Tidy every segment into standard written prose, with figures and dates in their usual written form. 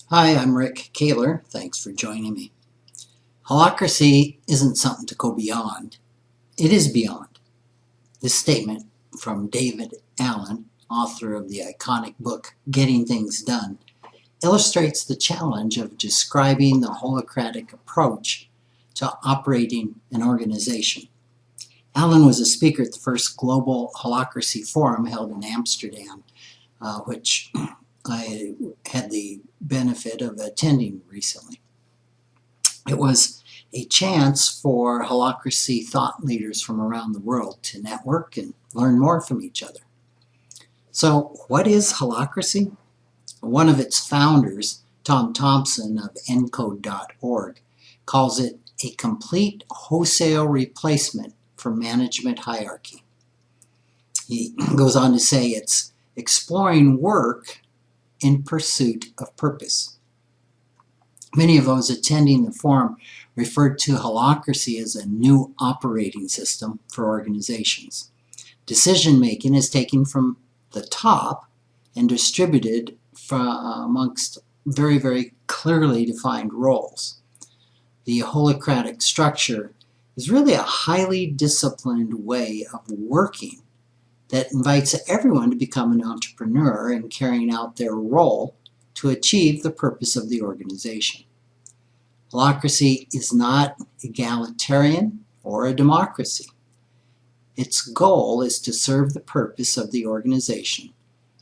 Hi, I'm Rick Kaler. Thanks for joining me. Holacracy isn't something to go beyond. It is beyond. This statement from David Allen, author of the iconic book Getting Things Done, illustrates the challenge of describing the Holacratic approach to operating an organization. Allen was a speaker at the first global Holacracy forum held in Amsterdam, which I had the benefit of attending recently. It was a chance for Holacracy thought leaders from around the world to network and learn more from each other. So, what is Holacracy? One of its founders, Tom Thompson of encode.org, calls it a complete wholesale replacement for management hierarchy. He goes on to say it's exploring work in pursuit of purpose. Many of those attending the forum referred to Holacracy as a new operating system for organizations. Decision-making is taken from the top and distributed amongst very, very clearly defined roles. The Holacratic structure is really a highly disciplined way of working that invites everyone to become an entrepreneur in carrying out their role to achieve the purpose of the organization. Holacracy is not egalitarian or a democracy. Its goal is to serve the purpose of the organization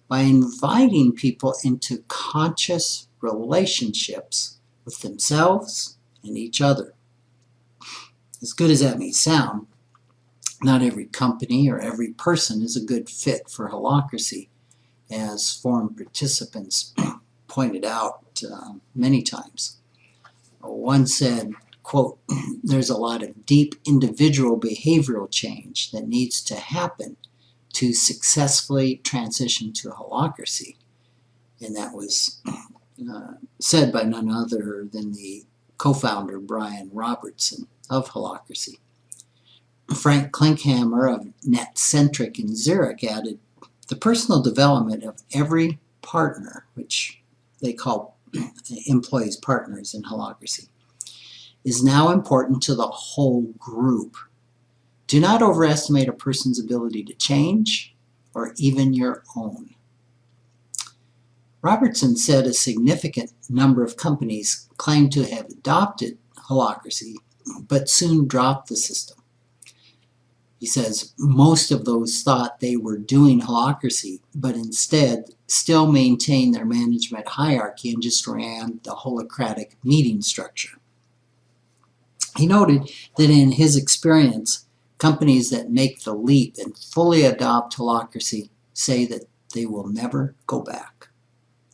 by inviting people into conscious relationships with themselves and each other. As good as that may sound, not every company or every person is a good fit for Holacracy, as forum participants pointed out many times. One said, quote, "There's a lot of deep individual behavioral change that needs to happen to successfully transition to Holacracy." And that was said by none other than the co-founder Brian Robertson of Holacracy. Frank Klinkhammer of NetCentric in Zurich added, "The personal development of every partner," which they call employees partners in Holacracy, "is now important to the whole group. Do not overestimate a person's ability to change, or even your own." Robertson said a significant number of companies claim to have adopted Holacracy, but soon dropped the system. He says most of those thought they were doing Holacracy, but instead still maintained their management hierarchy and just ran the Holacratic meeting structure. He noted that in his experience, companies that make the leap and fully adopt Holacracy say that they will never go back.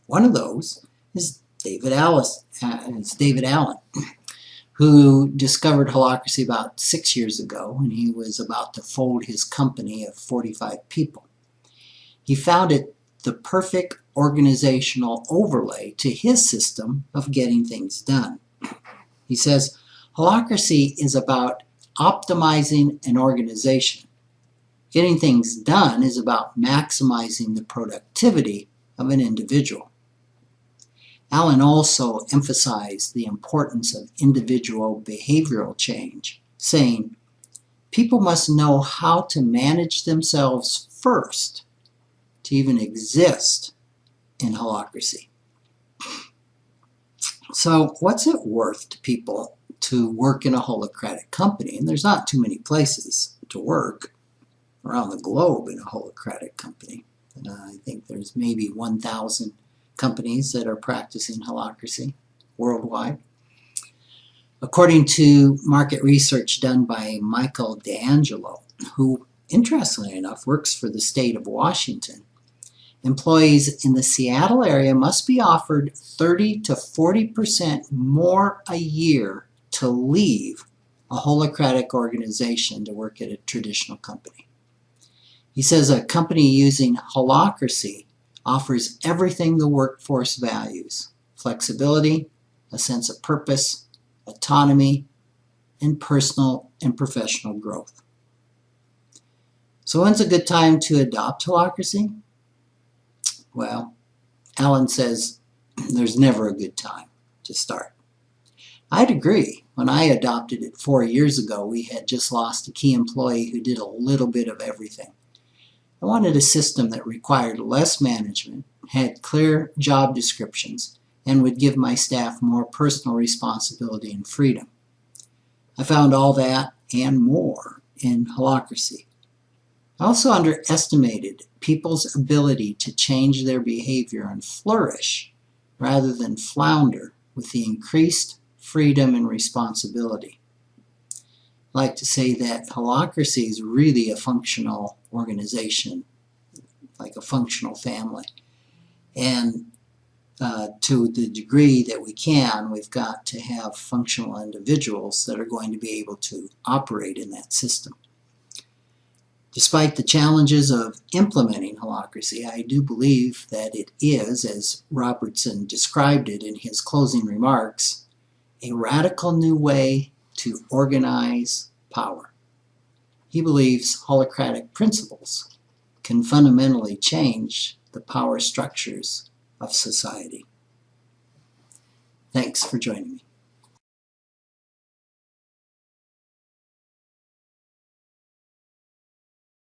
One of those is David Allen, who discovered Holacracy about 6 years ago when he was about to fold his company of 45 people. He found it the perfect organizational overlay to his system of getting things done. He says, Holacracy is about optimizing an organization. Getting things done is about maximizing the productivity of an individual. Allen also emphasized the importance of individual behavioral change, saying, "People must know how to manage themselves first to even exist in Holacracy." So what's it worth to people to work in a Holacratic company? And there's not too many places to work around the globe in a Holacratic company. I think there's maybe 1,000 companies that are practicing Holacracy worldwide. According to market research done by Michael DAngelo, who interestingly enough works for the state of Washington, employees in the Seattle area must be offered 30 to 40% more a year to leave a Holacratic organization to work at a traditional company. He says a company using Holacracy offers everything the workforce values: flexibility, a sense of purpose, autonomy, and personal and professional growth. So when's a good time to adopt Holacracy? Well, Allen says there's never a good time to start. I'd agree. When I adopted it 4 years ago, we had just lost a key employee who did a little bit of everything. I wanted a system that required less management, had clear job descriptions, and would give my staff more personal responsibility and freedom. I found all that and more in Holacracy. I also underestimated people's ability to change their behavior and flourish rather than flounder with the increased freedom and responsibility. I like to say that Holacracy is really a functional organization, like a functional family. And to the degree that we can, we've got to have functional individuals that are going to be able to operate in that system. Despite the challenges of implementing Holacracy, I do believe that it is, as Robertson described it in his closing remarks, a radical new way to organize power. He believes Holacratic principles can fundamentally change the power structures of society. Thanks for joining me.